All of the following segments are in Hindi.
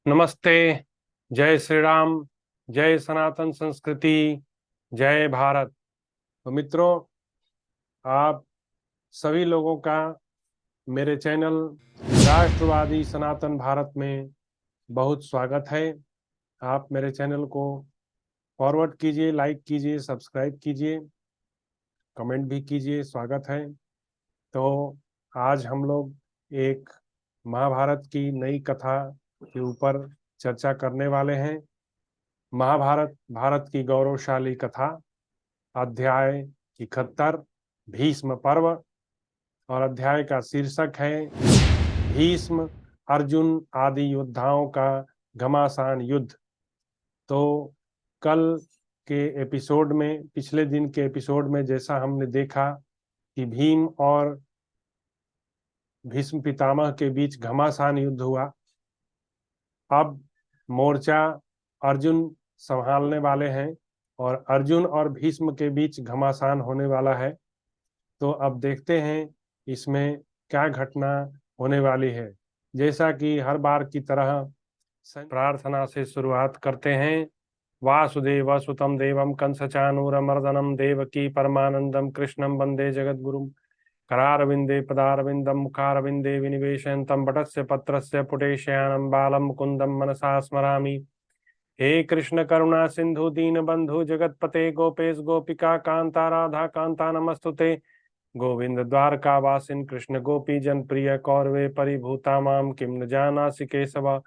नमस्ते। जय श्री राम। जय सनातन संस्कृति। जय भारत। तो मित्रों, आप सभी लोगों का मेरे चैनल राष्ट्रवादी सनातन भारत में बहुत स्वागत है। आप मेरे चैनल को फॉरवर्ड कीजिए, लाइक कीजिए, सब्सक्राइब कीजिए, कमेंट भी कीजिए। स्वागत है। तो आज हम लोग एक महाभारत की नई कथा के ऊपर चर्चा करने वाले हैं। महाभारत भारत की गौरवशाली कथा, अध्याय 71, भीष्म पर्व। और अध्याय का शीर्षक है भीष्म अर्जुन आदि योद्धाओं का घमासान युद्ध। तो कल के एपिसोड में, पिछले दिन के एपिसोड में जैसा हमने देखा कि भीम और भीष्म पितामह के बीच घमासान युद्ध हुआ। अब मोर्चा अर्जुन संभालने वाले हैं और अर्जुन और भीष्म के बीच घमासान होने वाला है। तो अब देखते हैं इसमें क्या घटना होने वाली है। जैसा कि हर बार की तरह प्रार्थना से शुरुआत करते हैं। वासुदेव सुतम देवम कंसचानूरमर्दनम देवकी परमानंदम कृष्णम वंदे जगद्गुरुम करारविंदे पदारविंदम मुखारविंदे विनिवेशयन्तं वटस्य पत्रस्य पुटेशयानं बालं मुकुन्दं मनसा स्मरामि। हे कृष्ण करुणा सिंधु दीनबंधु जगतपते गोपेश गोपिका कांता राधा कांता नमस्तुते। गोविंद द्वारका वासिन कृष्ण गोपी जन प्रिय कौरवे परिभूता माम किम न जानासि केशव।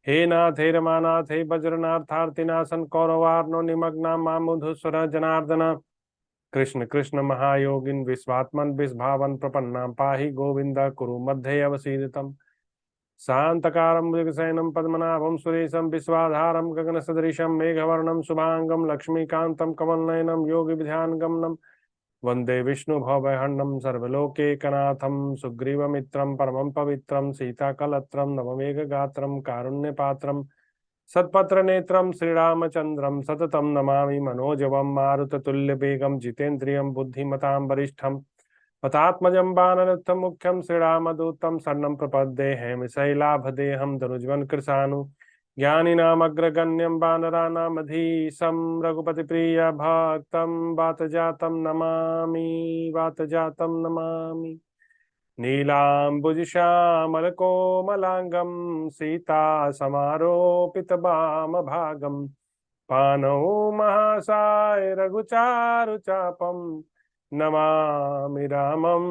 हे नाथ हे रमानाथ हे बज्रनाथार्तिनाशन कौरवार्नो निमग्ना मामुधुस्वर जनार्दन। कृष्ण कृष्ण महायोगिन विश्वात्मन विस्भावन प्रपन्ना पाहि गोविंद कुरु मध्ये अवसीदितम्। शांतकारं मृगशयनं पद्मनाभं सुरेशं विश्वाधारं गगनसदृशं मेघवर्णं शुभांगं लक्ष्मीकान्तं कमलनयनं योगिविध्यानगमनं वन्दे विष्णुभवहरणं सर्वलोकैकनाथं सुग्रीवमित्रं परमं पवित्रं सीताकलत्रं नवमेघगात्रं कारुण्यपात्रं सत्पत्रनेत्रं श्रीरामचन्द्रं सततं नमामि मनोजवं मारुततुल्यवेगं जितेन्द्रियं बुद्धिमतां वरिष्ठं पतात्मजं वानरयुक्तं मुख्यं श्रीरामदूतं शरणं प्रपद्ये हेमशैलाभदेहं धनुज्वन् कृशानु ज्ञानिनामग्रगण्यं वानराणामधीशं रघुपतिप्रियभक्तं वातजातं नमामि। नीलाम्बुजश्यामलकोमलाङ्गं सीतासमारोपितवामभागं पानौ महासाय रघुचारुचापं नमामि रामं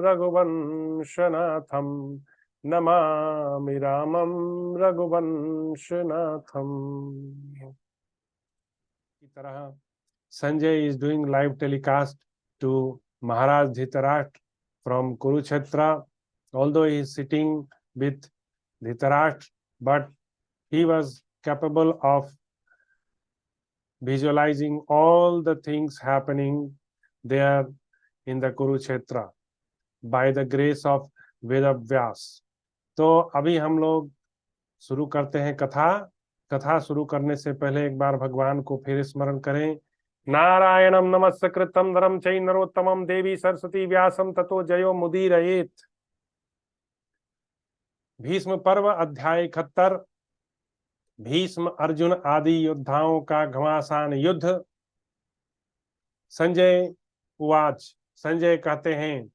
रघुवंशनाथं। नमामि रामं रघुवंशनाथम। की तरह Sanjay is doing live telecast to Maharaj Dhritarashtra from Kurukshetra, although he is sitting with Dhritarashtra, but he was capable of visualizing all the things happening there in the Kurukshetra by the grace of Vedavyas. तो अभी हम लोग शुरू करते हैं कथा। कथा शुरू करने से पहले एक बार भगवान को फिर स्मरण करें। नारायणं नमस्कृतं नरं चैव नरोत्तमं देवी सरस्वती व्यासं ततो जयो मुदीरयेत्। भीष्म पर्व अध्याय 71, भीष्म अर्जुन आदि योद्धाओं का घमासान युद्ध। संजय उवाच। संजय कहते हैं,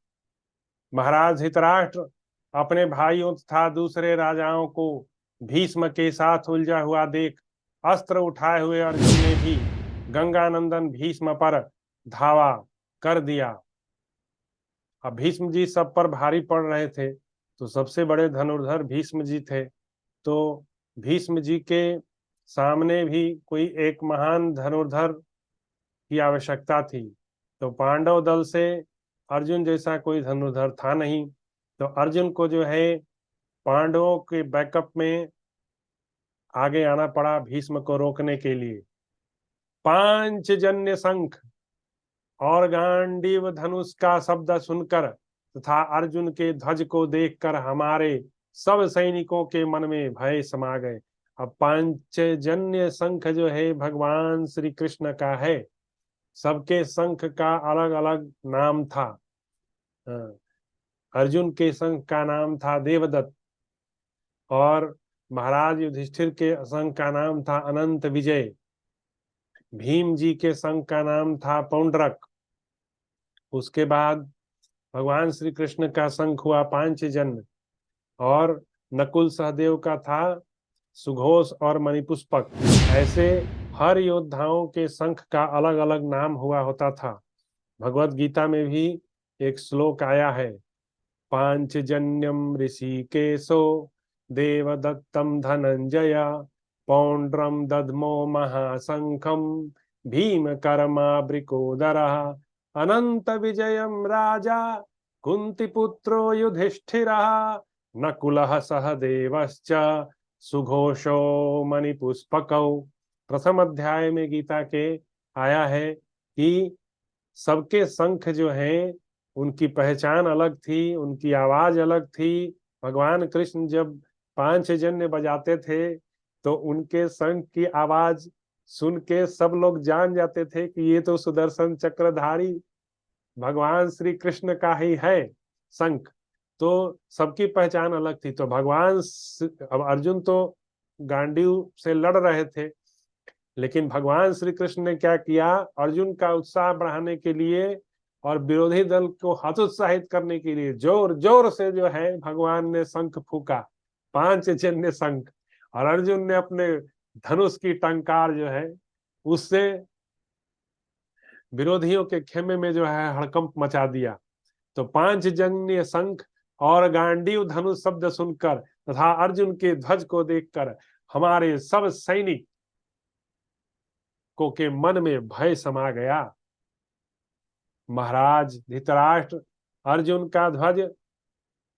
महाराज धृतराष्ट्र अपने भाइयों तथा दूसरे राजाओं को भीष्म के साथ उलझा हुआ देख अस्त्र उठाए हुए अर्जुन ने भी गंगानंदन भीष्म पर धावा कर दिया। अब भीष्म जी सब पर भारी पड़ रहे थे, तो सबसे बड़े धनुर्धर भीष्म जी थे। तो भीष्म जी के सामने भी कोई एक महान धनुर्धर की आवश्यकता थी। तो पांडव दल से अर्जुन जैसा कोई धनुर्धर था नहीं। तो अर्जुन को जो है पांडवों के बैकअप में आगे आना पड़ा भीष्म को रोकने के लिए। पांचजन्य शंख और गांडीव धनुष का शब्द सुनकर तथा अर्जुन के ध्वज को देखकर हमारे सब सैनिकों के मन में भय समा गए। अब पांचजन्य शंख जो है भगवान श्री कृष्ण का है। सबके शंख का अलग अलग नाम था। अर्जुन के शंख का नाम था देवदत्त और महाराज युधिष्ठिर के शंख का नाम था अनंत विजय, भीम जी के शंख का नाम था पौंड्रक, उसके बाद भगवान श्री कृष्ण का शंख हुआ पांचजन्य, और नकुल सहदेव का था सुघोष और मणिपुष्पक। ऐसे हर योद्धाओं के शंख का अलग अलग नाम हुआ होता था। भगवत गीता में भी एक श्लोक आया है, पांचजन्यम ऋषिकेशो देवदत्तम धनंजय पौंड्रम दद्मो महाशंखम भीम कर्मावृकोदरः अनंत विजयम राजा कुंतीपुत्रो युधिष्ठिरः नकुलः सहदेवश्च सुघोषो मणिपुष्पकौ। प्रथम अध्याय में गीता के आया है कि सबके शंख जो हैं उनकी पहचान अलग थी, उनकी आवाज अलग थी। भगवान कृष्ण जब पांचजन्य बजाते थे तो उनके शंख की आवाज सुन के सब लोग जान जाते थे कि ये तो सुदर्शन चक्रधारी भगवान श्री कृष्ण का ही है शंख। तो सबकी पहचान अलग थी। तो अब अर्जुन तो गांडीव से लड़ रहे थे, लेकिन भगवान श्री कृष्ण ने क्या किया, अर्जुन का उत्साह बढ़ाने के लिए और विरोधी दल को हतोत्साहित करने के लिए जोर जोर से जो है भगवान ने शंख फूका, पांचजन्य शंख, और अर्जुन ने अपने धनुष की टंकार जो है उससे विरोधियों के खेमे में जो है हड़कंप मचा दिया। तो पांचजन्य शंख और गांडीव धनुष शब्द सुनकर तथा अर्जुन के ध्वज को देखकर हमारे सब सैनिक के मन में भय समा गया। महाराज धृतराष्ट्र, अर्जुन का ध्वज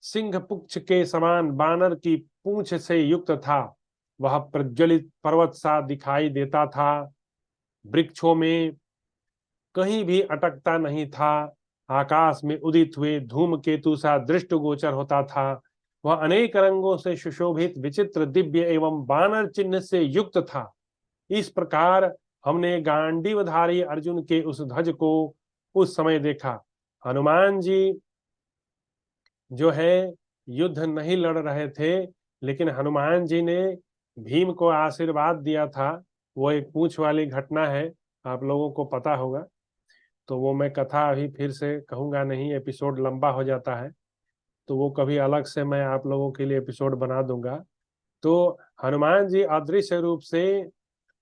सिंह पुच्छ के समान बानर की पूंछ से युक्त था। वह प्रज्वलित पर्वत सा दिखाई देता था, वृक्षों में कहीं भी अटकता नहीं था, आकाश में उदित हुए धूमकेतु सा दृष्टिगोचर होता था। वह अनेक रंगों से सुशोभित विचित्र दिव्य एवं बानर चिन्ह से युक्त था। इस प्रकार हमने गांडीवधारी अर्जुन के उस ध्वज को उस समय देखा। हनुमान जी जो है युद्ध नहीं लड़ रहे थे, लेकिन हनुमान जी ने भीम को आशीर्वाद दिया था। वो एक पूंछ वाली घटना है, आप लोगों को पता होगा, तो वो मैं कथा अभी फिर से कहूंगा नहीं, एपिसोड लंबा हो जाता है, तो वो कभी अलग से मैं आप लोगों के लिए एपिसोड बना दूंगा। तो हनुमान जी अदृश्य रूप से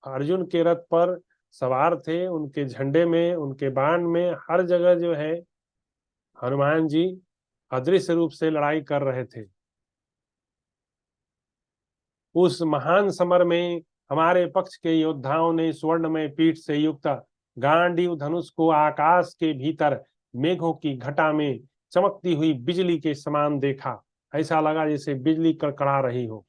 अर्जुन के रथ पर सवार थे, उनके झंडे में, उनके बाण में, हर जगह जो है हनुमान जी अदृश्य रूप से लड़ाई कर रहे थे। उस महान समर में हमारे पक्ष के योद्धाओं ने स्वर्णमय पीठ से युक्त गांडीव धनुष को आकाश के भीतर मेघों की घटा में चमकती हुई बिजली के समान देखा। ऐसा लगा जैसे बिजली कड़कड़ा रही हो।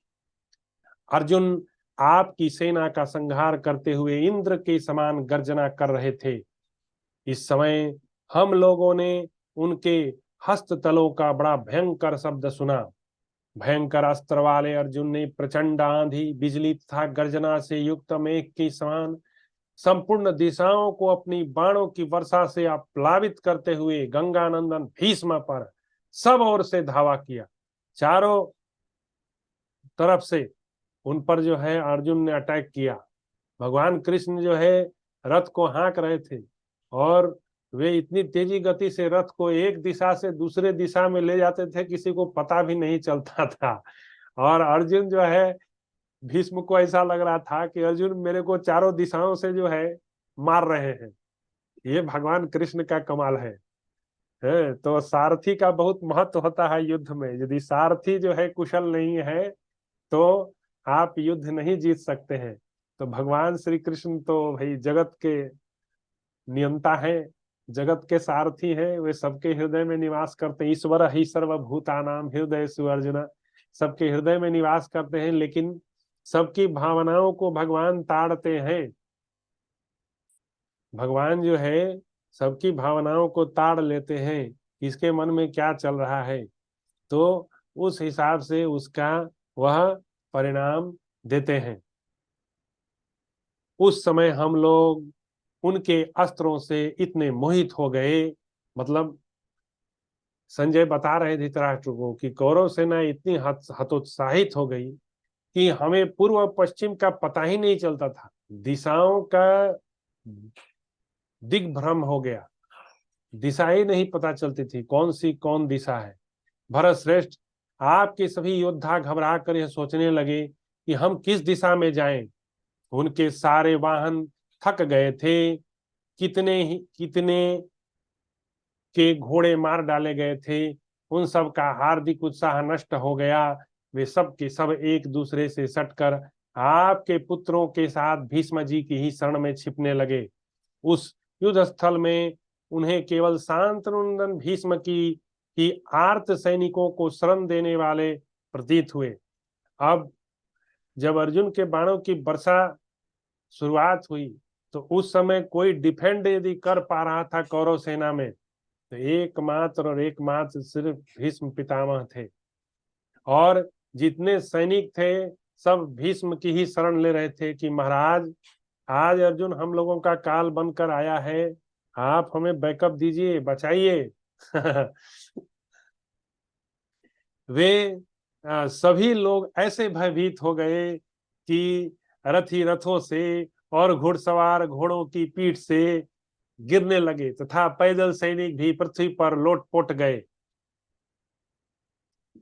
अर्जुन आपकी सेना का संहार करते हुए इंद्र के समान गर्जना कर रहे थे। इस समय हम लोगों ने उनके हस्ततलों का बड़ा भयंकर शब्द सुना। भयंकर अस्त्र वाले अर्जुन ने प्रचंड आंधी, बिजली तथा गर्जना से युक्त मेघ के समान संपूर्ण दिशाओं को अपनी बाणों की वर्षा से प्लावित करते हुए गंगानंदन भीष्म पर सब ओर से धावा किया। चारों तरफ से उन पर जो है अर्जुन ने अटैक किया। भगवान कृष्ण जो है रथ को हाँक रहे थे, और वे इतनी तेजी गति से रथ को एक दिशा से दूसरे दिशा में ले जाते थे, किसी को पता भी नहीं चलता था। और अर्जुन जो है, भीष्म को ऐसा लग रहा था कि अर्जुन मेरे को चारों दिशाओं से जो है मार रहे हैं। ये भगवान कृष्ण का कमाल है। तो सारथी का बहुत महत्व होता है युद्ध में। यदि सारथी जो है कुशल नहीं है तो आप युद्ध नहीं जीत सकते हैं। तो भगवान श्री कृष्ण तो भाई जगत के नियंता है, जगत के सारथी है, वे सबके हृदय में निवास करते हैं। ईश्वर ही सर्वभूतानां हृदयेषु अर्जुन, सबके हृदय में निवास करते हैं, लेकिन सबकी भावनाओं को भगवान ताड़ते हैं। भगवान जो है सबकी भावनाओं को ताड़ लेते हैं, किसके मन में क्या चल रहा है, तो उस हिसाब से उसका वह परिणाम देते हैं। उस समय हम लोग उनके अस्त्रों से इतने मोहित हो गए, मतलब संजय बता रहे धृतराष्ट्र को कि कौरव सेना इतनी हतोत्साहित हो गई कि हमें पूर्व और पश्चिम का पता ही नहीं चलता था, दिशाओं का दिग्भ्रम हो गया, दिशा ही नहीं पता चलती थी कौन सी कौन दिशा है। भरत श्रेष्ठ, आपके सभी योद्धा घबरा कर यह सोचने लगे कि हम किस दिशा में जाएं। उनके सारे वाहन थक गए थे, कितने के घोड़े मार डाले गए थे, उन सब का हार्दिक उत्साह नष्ट हो गया। वे सब के सब एक दूसरे से सटकर आपके पुत्रों के साथ भीष्म जी की ही शरण में छिपने लगे। उस युद्ध स्थल में उन्हें केवल शांतनुनंदन भीष्म की आर्त सैनिकों को शरण देने वाले प्रतीत हुए। अब जब अर्जुन के बाणों की वर्षा शुरुआत हुई तो उस समय कोई डिफेंड यदि कर पा रहा था कौरव सेना में तो एकमात्र सिर्फ भीष्म पितामह थे। और जितने सैनिक थे सब भीष्म की ही शरण ले रहे थे कि महाराज, आज अर्जुन हम लोगों का काल बनकर आया है, आप हमें बैकअप दीजिए, बचाइए। वे सभी लोग ऐसे भयभीत हो गए कि रथी रथों से और घुड़सवार घोड़ों की पीठ से गिरने लगे तथा पैदल सैनिक भी पृथ्वी पर लोटपोट गए।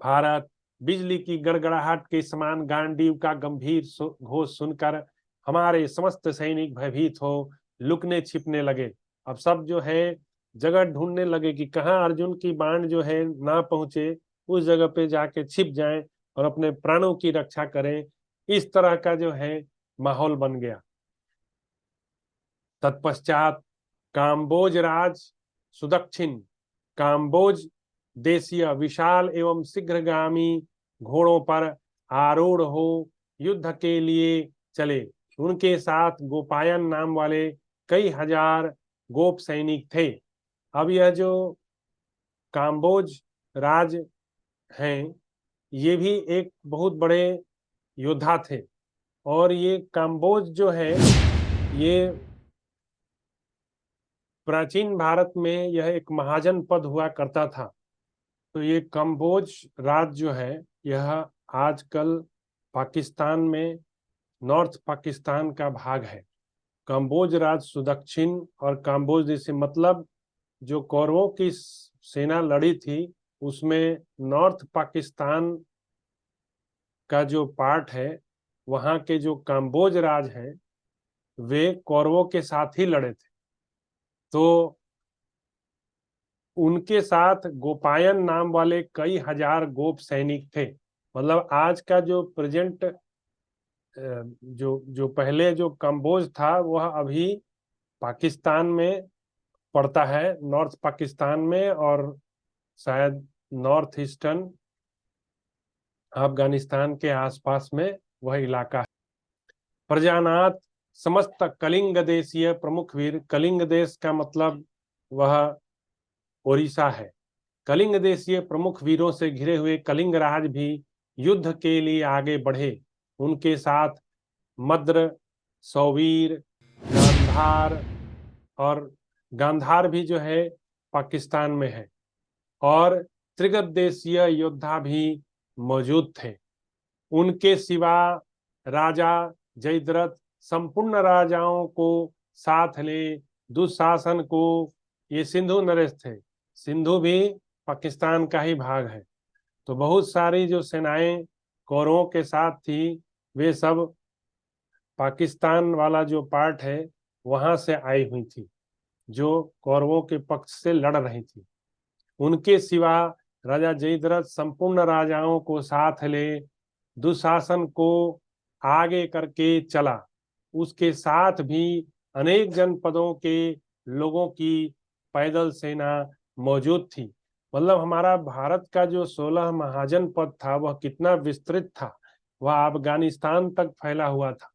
भारत बिजली की गड़गड़ाहट के समान गांडीव का गंभीर घोष सुनकर हमारे समस्त सैनिक भयभीत हो लुकने छिपने लगे। अब सब जो है जगह ढूंढने लगे कि कहाँ अर्जुन की बाण जो है ना पहुंचे, उस जगह पे जाके छिप जाएं और अपने प्राणों की रक्षा करें। इस तरह का जो है माहौल बन गया। तत्पश्चात काम्बोज राज सुदक्षिण काम्बोज देशीय विशाल एवं शीघ्रगामी घोड़ों पर आरूढ़ हो युद्ध के लिए चले। उनके साथ गोपायन नाम वाले कई हजार गोप सैनिक थे। अब यह जो काम्बोज राज हैं, ये भी एक बहुत बड़े योद्धा थे। और ये काम्बोज जो है, ये प्राचीन भारत में यह एक महाजन पद हुआ करता था। तो ये कंबोज राज जो है, यह आजकल पाकिस्तान में नॉर्थ पाकिस्तान का भाग है। कंबोज राज सुदक्षिण और कंबोज जैसे मतलब जो कौरवों की सेना लड़ी थी उसमें नॉर्थ पाकिस्तान का जो पार्ट है, वहां के जो कंबोज राज है वे कौरवों के साथ ही लड़े थे। तो उनके साथ गोपायन नाम वाले कई हजार गोप सैनिक थे। मतलब आज का जो प्रेजेंट जो जो पहले जो कंबोज था वह अभी पाकिस्तान में पड़ता है, नॉर्थ पाकिस्तान में, और शायद नॉर्थ ईस्टर्न अफगानिस्तान के आसपास में वह इलाका है। प्रजानाथ समस्त कलिंग देशीय प्रमुख वीर, कलिंग देश का मतलब वह ओडिशा है। कलिंग देशीय प्रमुख वीरों से घिरे हुए कलिंग राज भी युद्ध के लिए आगे बढ़े। उनके साथ मद्र, सौवीर, गांधार, और गांधार भी जो है पाकिस्तान में है, और त्रिगत देशीय योद्धा भी मौजूद थे। उनके सिवा राजा जयद्रथ संपूर्ण राजाओं को साथ ले दुशासन को, ये सिंधु नरेश थे, सिंधु भी पाकिस्तान का ही भाग है। तो बहुत सारी जो सेनाएं कौरवों के साथ थी वे सब पाकिस्तान वाला जो पार्ट है वहां से आई हुई थी, जो कौरवों के पक्ष से लड़ रही थी। उनके सिवा राजा जयद्रथ संपूर्ण राजाओं को साथ ले दुशासन को आगे करके चला। उसके साथ भी अनेक जनपदों के लोगों की पैदल सेना मौजूद थी। मतलब हमारा भारत का जो 16 महाजन पद था वह कितना विस्तृत था, वह अफगानिस्तान तक फैला हुआ था।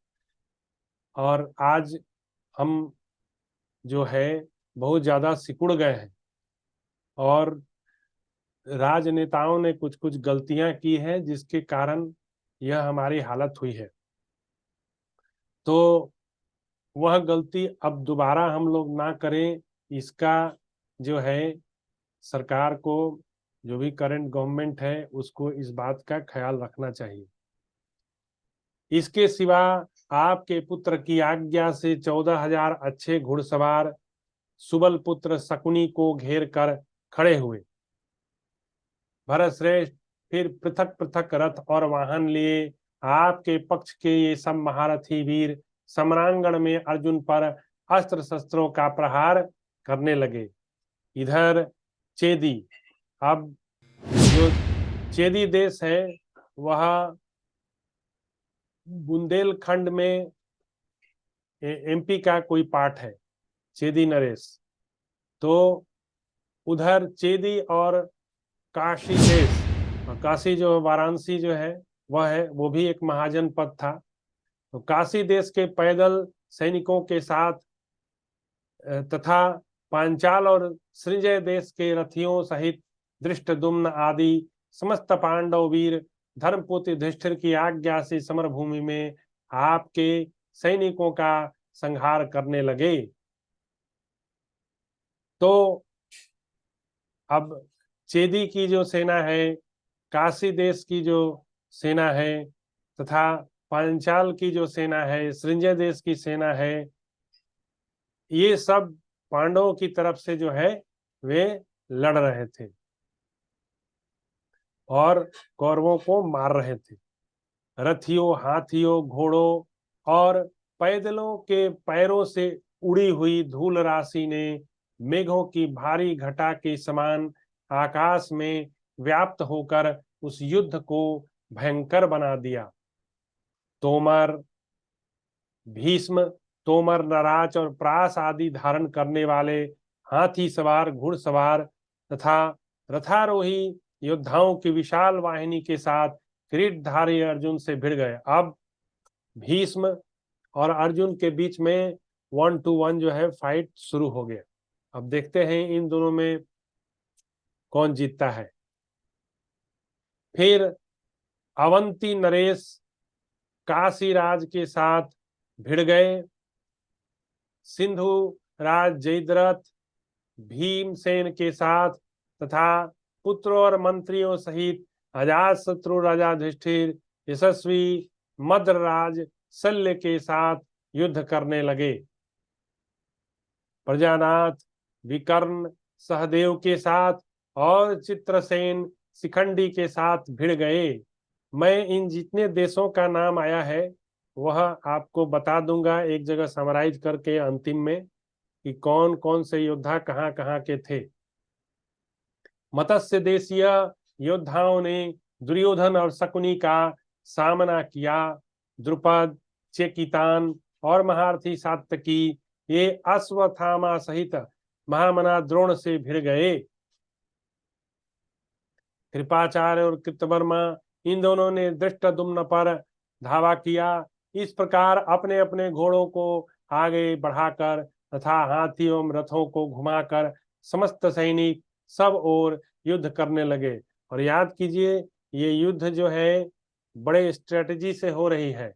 और आज हम जो है बहुत ज्यादा सिकुड़ गए हैं, और राजनेताओं ने कुछ कुछ गलतियां की हैं जिसके कारण यह हमारी हालत हुई है। तो वह गलती अब दोबारा हम लोग ना करें, इसका जो है सरकार को, जो भी करंट गवर्नमेंट है उसको इस बात का ख्याल रखना चाहिए। इसके सिवा आपके पुत्र की आज्ञा से 14,000 अच्छे घुड़सवार सुबल पुत्र शकुनी को घेर कर खड़े हुए। भरत श्रेष्ठ फिर पृथक पृथक रथ और वाहन लिए आपके पक्ष के ये सब महारथी वीर सम्रांगण में अर्जुन पर अस्त्र शस्त्रों का प्रहार करने लगे। इधर चेदी, अब जो चेदी देश है वह बुंदेलखंड में एमपी का कोई पार्ट है, चेदी नरेश। तो उधर चेदी और काशी देश, और काशी जो वाराणसी जो है वह है, वो भी एक महाजनपद था। तो काशी देश के पैदल सैनिकों के साथ तथा पांचाल और सृंजय देश के रथियों सहित धृष्टद्युम्न आदि समस्त पांडव वीर धर्मपुत्र युधिष्ठिर की आज्ञा से समरभूमि में आपके सैनिकों का संहार करने लगे। तो अब चेदी की जो सेना है, काशी देश की जो सेना है तथा पांचाल की जो सेना है, सृंजय देश की सेना है, ये सब पांडवों की तरफ से जो है वे लड़ रहे थे और कौरवों को मार रहे थे। रथियों, हाथियों, घोड़ों और पैदलों के पैरों से उड़ी हुई धूल राशि ने मेघों की भारी घटा के समान आकाश में व्याप्त होकर उस युद्ध को भयंकर बना दिया। तोमर, भीष्म, तोमर, नराज और प्रास आदि धारण करने वाले हाथी सवार, घुड़सवार तथा रथारोही योद्धाओं की विशाल वाहिनी के साथ किरीटधारी अर्जुन से भिड़ गए। अब भीष्म और अर्जुन के बीच में 1-to-1 जो है फाइट शुरू हो गया। अब देखते हैं इन दोनों में कौन जीतता है। फिर अवंती नरेश काशीराज के साथ भिड़ गए। सिंधु राज जयद्रथ भीमसेन के साथ तथा पुत्रों और मंत्रियों सहित अजात शत्रु राजा युधिष्ठिर यशस्वी मद्रराज शल्य के साथ युद्ध करने लगे। प्रजानाथ विकर्ण सहदेव के साथ और चित्रसेन शिखंडी के साथ भिड़ गए। मैं इन जितने देशों का नाम आया है वह आपको बता दूंगा एक जगह समराइज करके अंतिम में कि कौन कौन से योद्धा कहाँ कहाँ के थे। मत्स्य देशीय योद्धाओं ने दुर्योधन और शकुनी का सामना किया। द्रुपद, चेकितान और महारथी सात्यकी ये अश्वत्थामा सहित महामना द्रोण से भिड़ गए। कृपाचार्य और कृतवर्मा इन दोनों ने धृष्टद्युम्न पर धावा किया। इस प्रकार अपने अपने घोड़ों को आगे बढ़ाकर तथा हाथी एवं रथों को घुमाकर समस्त सैनिक सब ओर युद्ध करने लगे। और याद कीजिए ये युद्ध जो है बड़े स्ट्रेटजी से हो रही है।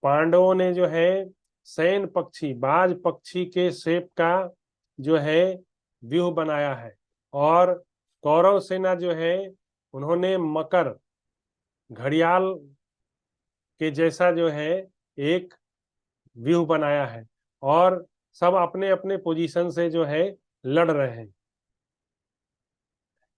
पांडवों ने जो है सैन पक्षी, बाज पक्षी के शेप का जो है व्यूह बनाया है और कौरव सेना जो है उन्होंने मकर, घड़ियाल के जैसा जो है एक व्यूह बनाया है और सब अपने अपने पोजीशन से जो है लड़ रहे हैं।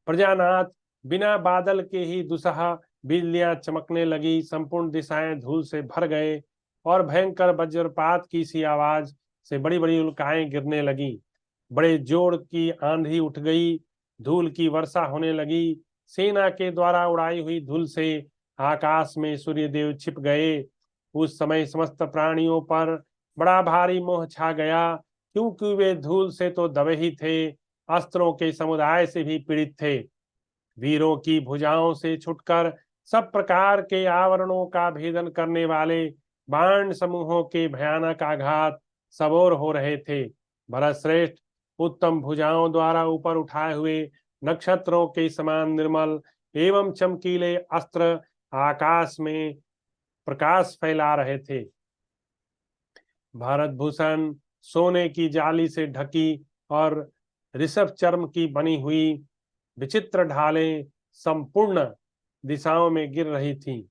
प्रजानाथ बिना बादल के ही दुसहा बिजलियां चमकने लगी, संपूर्ण दिशाएं धूल से भर गए और भयंकर वज्रपात की सी आवाज से बड़ी बड़ी उल्काएं गिरने लगी। बड़े जोर की आंधी उठ गई, धूल की वर्षा होने लगी। सेना के द्वारा उड़ाई हुई धूल से आकाश में सूर्यदेव छिप गए। उस समय समस्त प्राणियों पर बड़ा भारी मोह छा गया, क्योंकि वे धूल से तो दबे ही थे, अस्त्रों के समुदाय से भी पीड़ित थे। वीरों की भुजाओं से छुटकर सब प्रकार के आवरणों का भेदन करने वाले बाण समूहों के भयानक आघात सबोर हो रहे थे। भरत श्रेष्ठ उत्तम भुजाओं द्वारा ऊपर उठाए हुए नक्षत्रों के समान निर्मल एवं चमकीले अस्त्र आकाश में प्रकाश फैला रहे थे। भारत भूषण सोने की जाली से ढकी और ऋषभ चर्म की बनी हुई विचित्र ढालें संपूर्ण दिशाओं में गिर रही थीं।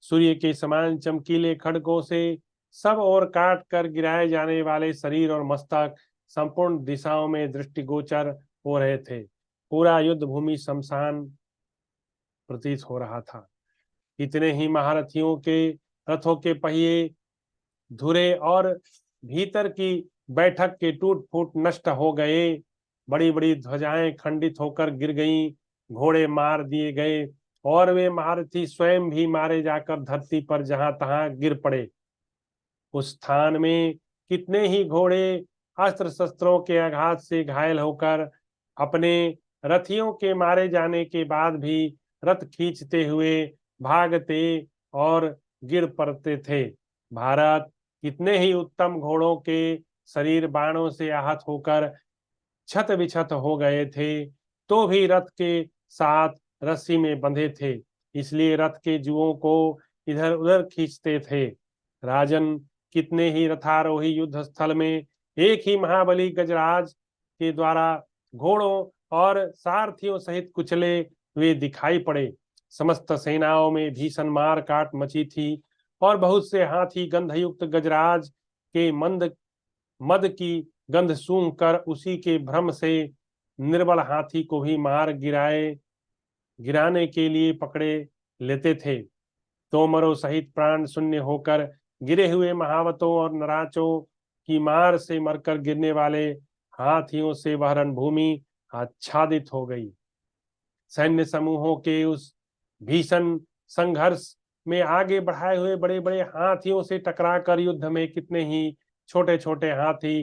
सूर्य के समान चमकीले खड्गों से सब ओर काट कर गिराए जाने वाले शरीर और मस्तक संपूर्ण दिशाओं में दृष्टिगोचर हो रहे थे। पूरा युद्ध भूमि शमशान प्रतीत हो रहा था। इतने ही महारथियों के रथों के पहिए धुरे और भीतर की बैठक के टूट फूट नष्ट हो गए। बड़ी बड़ी ध्वजाएं खंडित होकर गिर गईं, घोड़े मार दिए गए और वे महारथी स्वयं भी मारे जाकर धरती पर जहां तहां गिर पड़े। उस स्थान में कितने ही घोड़े अस्त्र शस्त्रों के आघात से घायल होकर अपने रथियों के मारे जाने के बाद भी रथ खींचते हुए भागते और गिर पड़ते थे। भारत कितने ही उत्तम घोड़ों के शरीर बाणों से आहत होकर छत विछत हो गए थे, तो भी रथ के साथ रस्सी में बंधे थे, इसलिए रथ के जुओं को इधर उधर खींचते थे। राजन कितने ही रथारोही युद्ध स्थल में एक ही महाबली गजराज के द्वारा घोड़ों और सारथियों सहित कुचले हुए दिखाई पड़े। समस्त सेनाओं में भीषण मार काट मची थी और बहुत से हाथी गंधयुक्त गजराज के मद की गंध सूंघ कर उसी के भ्रम से निर्बल हाथी को भी मार गिराने के लिए पकड़े लेते थे। तोमरों सहित प्राण शून्य होकर गिरे हुए महावतों और नराचों की मार से मरकर गिरने वाले हाथियों से वह रणभूमि आच्छादित हो गई। सैन्य समूहों के उस भीषण संघर्ष में आगे बढ़ाए हुए बड़े बड़े हाथियों से टकराकर युद्ध में कितने ही छोटे छोटे हाथी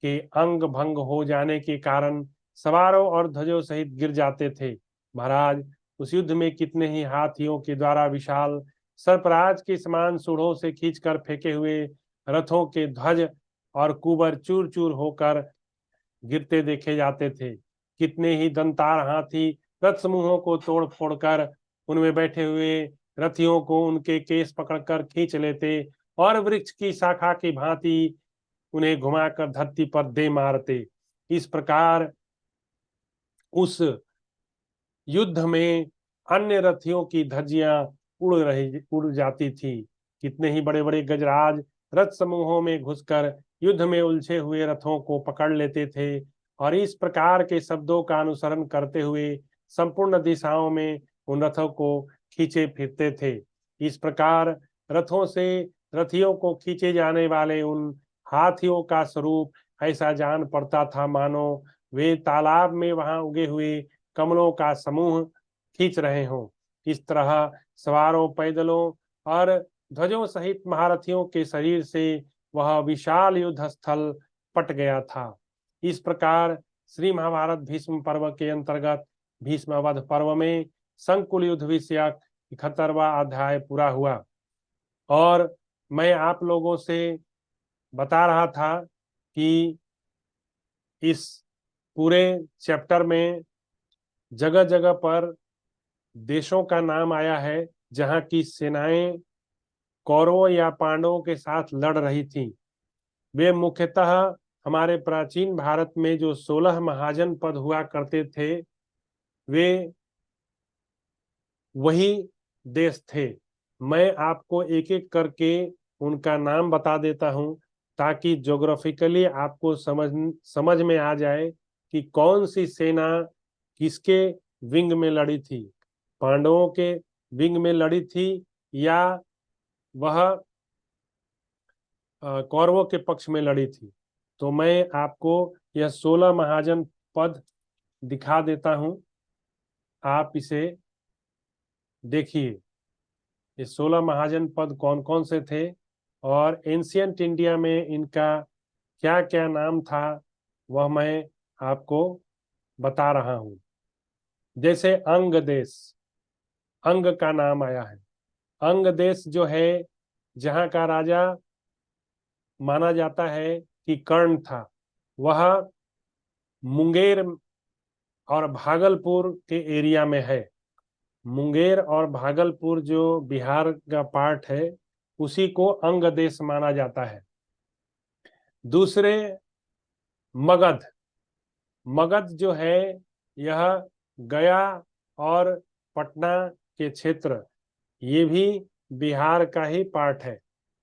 के अंग भंग हो जाने के कारण सवारों और ध्वजों सहित गिर जाते थे। महाराज, उस युद्ध में कितने ही हाथियों के द्वारा विशाल सर्पराज के समान सूढ़ों से खींचकर फेंके हुए रथों के ध्वज और कुबर चूर चूर होकर गिरते देखे जाते थे। कितने ही दंतार हाथी रथ समूहों को तोड़ फोड़कर उनमें बैठे हुए रथियों को उनके केस पकड़कर खींच लेते और वृक्ष की शाखा की भांति उन्हें घुमाकर धरती पर दे मारते। इस प्रकार उस युद्ध में अन्य रथियों की धज्जियां उड़ जाती थी। कितने ही बड़े बड़े गजराज रथ समूहों में घुसकर युद्ध में उलझे हुए रथों को पकड़ लेते थे और इस प्रकार के शब्दों का अनुसरण करते हुए संपूर्ण दिशाओं में उन रथों को खींचे फिरते थे। इस प्रकार रथों से रथियों को खींचे जाने वाले उन हाथियों का स्वरूप ऐसा जान पड़ता था मानो वे तालाब में वहां उगे हुए कमलों का समूह खींच रहे हों। इस तरह सवारों, पैदलों और ध्वजों सहित महारथियों के शरीर से वह विशाल युद्ध स्थल पट गया था। इस प्रकार श्री महाभारत भीष्म पर्व के अंतर्गत भीष्मवध पर्व में संकुल युद्ध विषयक 71वां अध्याय पूरा हुआ और मैं आप लोगों से बता रहा था कि इस पूरे चैप्टर में जगह जगह पर देशों का नाम आया है जहां की सेनाएं कौरवों या पांडवों के साथ लड़ रही थी। वे मुख्यतः हमारे प्राचीन भारत में जो 16 महाजन पद हुआ करते थे, वे वही देश थे। मैं आपको एक एक करके उनका नाम बता देता हूं ताकि ज्योग्राफिकली आपको समझ में आ जाए कि कौन सी सेना किसके विंग में लड़ी थी, पांडवों के विंग में लड़ी थी या वह कौरवों के पक्ष में लड़ी थी। तो मैं आपको यह 16 महाजन पद दिखा देता हूं, आप इसे देखिए। ये 16 महाजन पद कौन कौन से थे और एंशियंट इंडिया में इनका क्या क्या नाम था वह मैं आपको बता रहा हूं। जैसे अंग देश, अंग का नाम आया है। अंग देश जो है, जहां का राजा माना जाता है कि कर्ण था, वह मुंगेर और भागलपुर के एरिया में है। मुंगेर और भागलपुर जो बिहार का पार्ट है, उसी को अंग देश माना जाता है। दूसरे मगध, मगध जो है यह गया और पटना के क्षेत्र, ये भी बिहार का ही पार्ट है,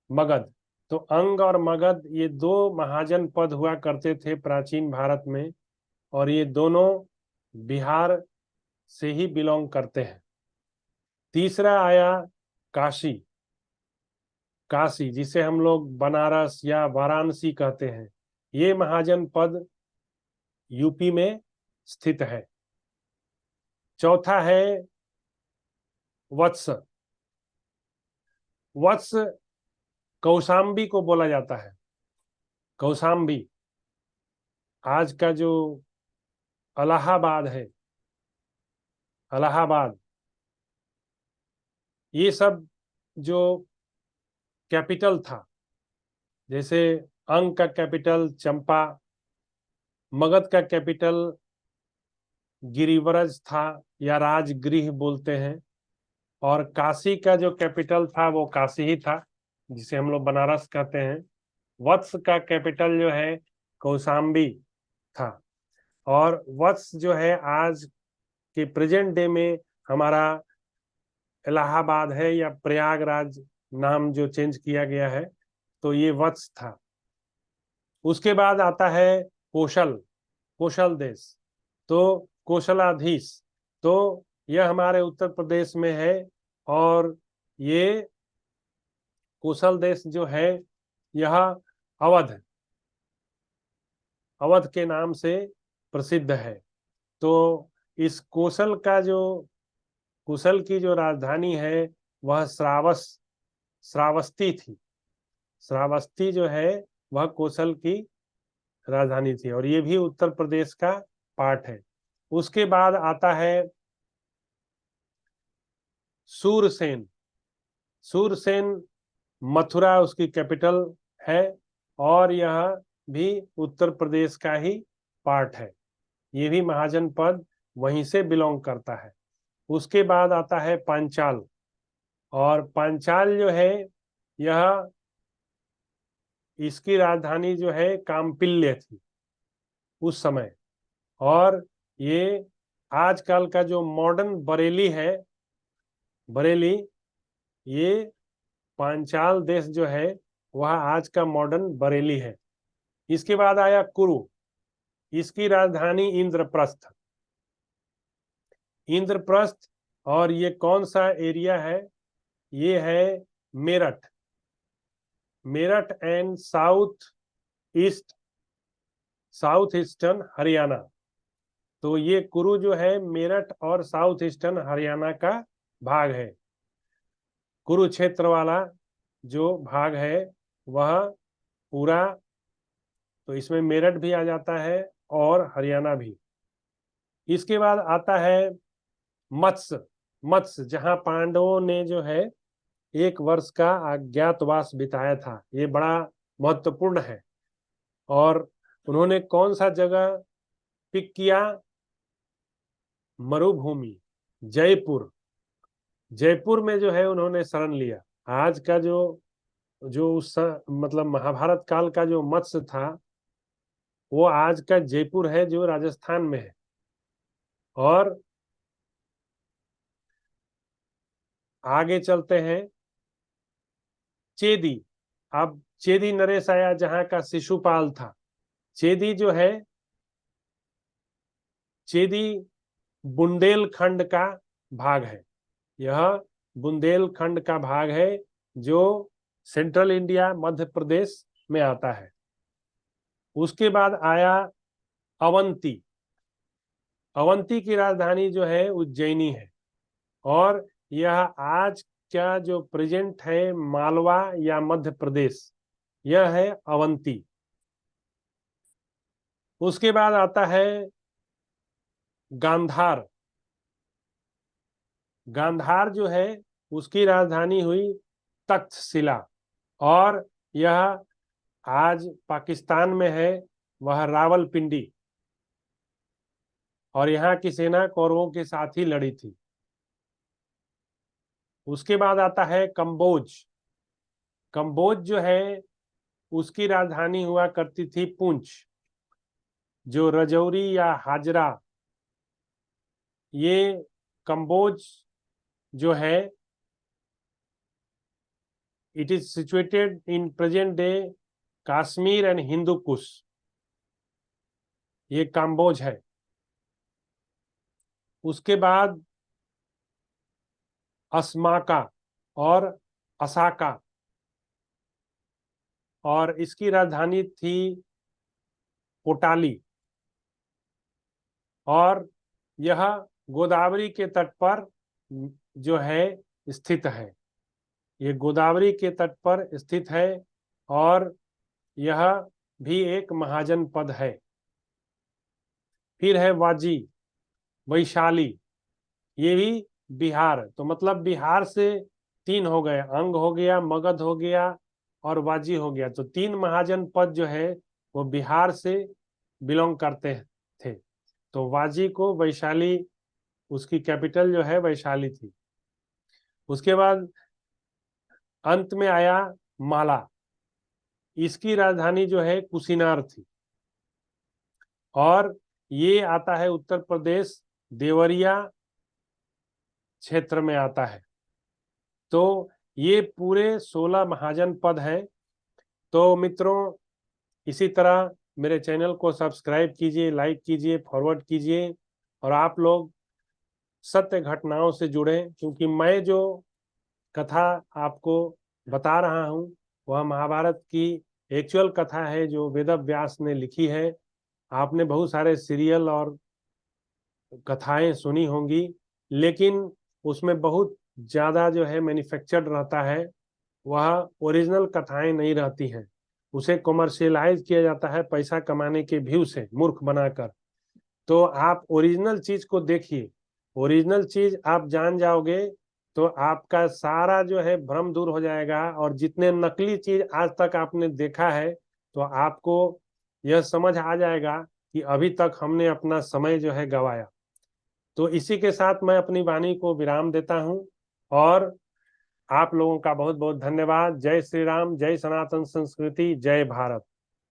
मगध। तो अंग और मगध ये दो महाजन पद हुआ करते थे प्राचीन भारत में, और ये दोनों बिहार से ही बिलोंग करते हैं। तीसरा आया काशी। काशी जिसे हम लोग बनारस या वाराणसी कहते हैं, ये महाजन पद यूपी में स्थित है। चौथा है वत्स। वत्स कौशाम्बी को बोला जाता है। कौशाम्बी आज का जो इलाहाबाद है, इलाहाबाद, ये सब जो कैपिटल था, जैसे अंग का कैपिटल चंपा, मगध का कैपिटल गिरिव्रज था या राजगृह बोलते हैं, और काशी का जो कैपिटल था वो काशी ही था, जिसे हम लोग बनारस कहते हैं। वत्स का कैपिटल जो है कौशाम्बी था, और वत्स जो है आज के प्रेजेंट डे में हमारा इलाहाबाद है, या प्रयागराज नाम जो चेंज किया गया है, तो ये वत्स था। उसके बाद आता है कोशल, कोशल देश। तो कोशलाधीश, तो यह हमारे उत्तर प्रदेश में है, और ये कोशल देश जो है यह अवध, अवध के नाम से प्रसिद्ध है। तो इस कोशल का जो, कुशल की जो राजधानी है वह श्रावस्ती थी। श्रावस्ती जो है वह कोशल की राजधानी थी, और ये भी उत्तर प्रदेश का पार्ट है। उसके बाद आता है सूरसेन। सूरसेन मथुरा उसकी कैपिटल है, और यह भी उत्तर प्रदेश का ही पार्ट है। ये भी महाजन पद वहीं से बिलोंग करता है। उसके बाद आता है पांचाल, और पांचाल जो है यह, इसकी राजधानी जो है काम्पिल्य थी उस समय, और ये आजकल का जो मॉडर्न बरेली है, बरेली, ये पांचाल देश जो है वह आज का मॉडर्न बरेली है। इसके बाद आया कुरु, इसकी राजधानी इंद्रप्रस्थ। इंद्रप्रस्थ, और ये कौन सा एरिया है, ये है Meerut, Meerut and south east, south eastern Haryana. तो ये कुरु जो है मेरठ और साउथ ईस्टर्न हरियाणा का भाग है। कुरुक्षेत्र वाला जो भाग है वह पूरा, तो इसमें मेरठ भी आ जाता है और हरियाणा भी। इसके बाद आता है मत्स्य। मत्स्य जहां पांडवों ने जो है 1 वर्ष का अज्ञातवास बिताया था, ये बड़ा महत्वपूर्ण है। और उन्होंने कौन सा जगह पिक किया, मरुभूमि, जयपुर। जयपुर में जो है उन्होंने शरण लिया। आज का जो जो उस मतलब महाभारत काल का जो मत्स्य था वो आज का जयपुर है जो राजस्थान में है। और आगे चलते हैं, चेदी। अब चेदी नरेश आया जहां का शिशुपाल था। चेदी जो है, चेदी बुंदेलखंड का भाग है। यह बुंदेलखंड का भाग है जो सेंट्रल इंडिया मध्य प्रदेश में आता है। उसके बाद आया अवंती। अवंती की राजधानी जो है उज्जैनी है, और यह आज का जो प्रेजेंट है मालवा या मध्य प्रदेश, यह है अवंती। उसके बाद आता है गांधार। गांधार जो है उसकी राजधानी हुई तक्षशिला, और यह आज पाकिस्तान में है, वह रावलपिंडी, और यहाँ की सेना कौरवों के साथ ही लड़ी थी। उसके बाद आता है कंबोज। कंबोज जो है उसकी राजधानी हुआ करती थी पुंछ। जो रजौरी या हाजरा, ये कंबोज जो है it is situated in present day Kashmir and Hindu Kush. ये काम्बोज है। उसके बाद अस्माका और असाका, और इसकी राजधानी थी कोटाली। और यह गोदावरी के तट पर जो है स्थित है। ये गोदावरी के तट पर स्थित है और यह भी एक महाजनपद है। फिर है वाजी, वैशाली, ये भी बिहार। तो मतलब बिहार से 3 हो गए, अंग हो गया, मगध हो गया और वाजी हो गया। तो 3 महाजनपद जो है वो बिहार से बिलोंग करते थे। तो वाजी को वैशाली, उसकी कैपिटल जो है वैशाली थी। उसके बाद अंत में आया माला, इसकी राजधानी जो है कुशीनार थी। और ये आता है उत्तर प्रदेश, देवरिया क्षेत्र में आता है। तो ये पूरे 16 महाजनपद है। तो मित्रों, इसी तरह मेरे चैनल को सब्सक्राइब कीजिए, लाइक कीजिए, फॉरवर्ड कीजिए, और आप लोग सत्य घटनाओं से जुड़ें, क्योंकि मैं जो कथा आपको बता रहा हूँ वह महाभारत की एक्चुअल कथा है जो वेद व्यास ने लिखी है। आपने बहुत सारे सीरियल और कथाएं सुनी होंगी, लेकिन उसमें बहुत ज़्यादा जो है मैन्युफैक्चर्ड रहता है, वह ओरिजिनल कथाएं नहीं रहती हैं। उसे कॉमर्शियलाइज किया जाता है पैसा कमाने के व्यू से, मूर्ख बनाकर। तो आप ओरिजिनल चीज को देखिए, ओरिजिनल चीज आप जान जाओगे तो आपका सारा जो है भ्रम दूर हो जाएगा। और जितने नकली चीज आज तक आपने देखा है तो आपको यह समझ आ जाएगा कि अभी तक हमने अपना समय जो है गवाया। तो इसी के साथ मैं अपनी वाणी को विराम देता हूं, और आप लोगों का बहुत बहुत धन्यवाद। जय श्री राम, जय सनातन संस्कृति, जय भारत।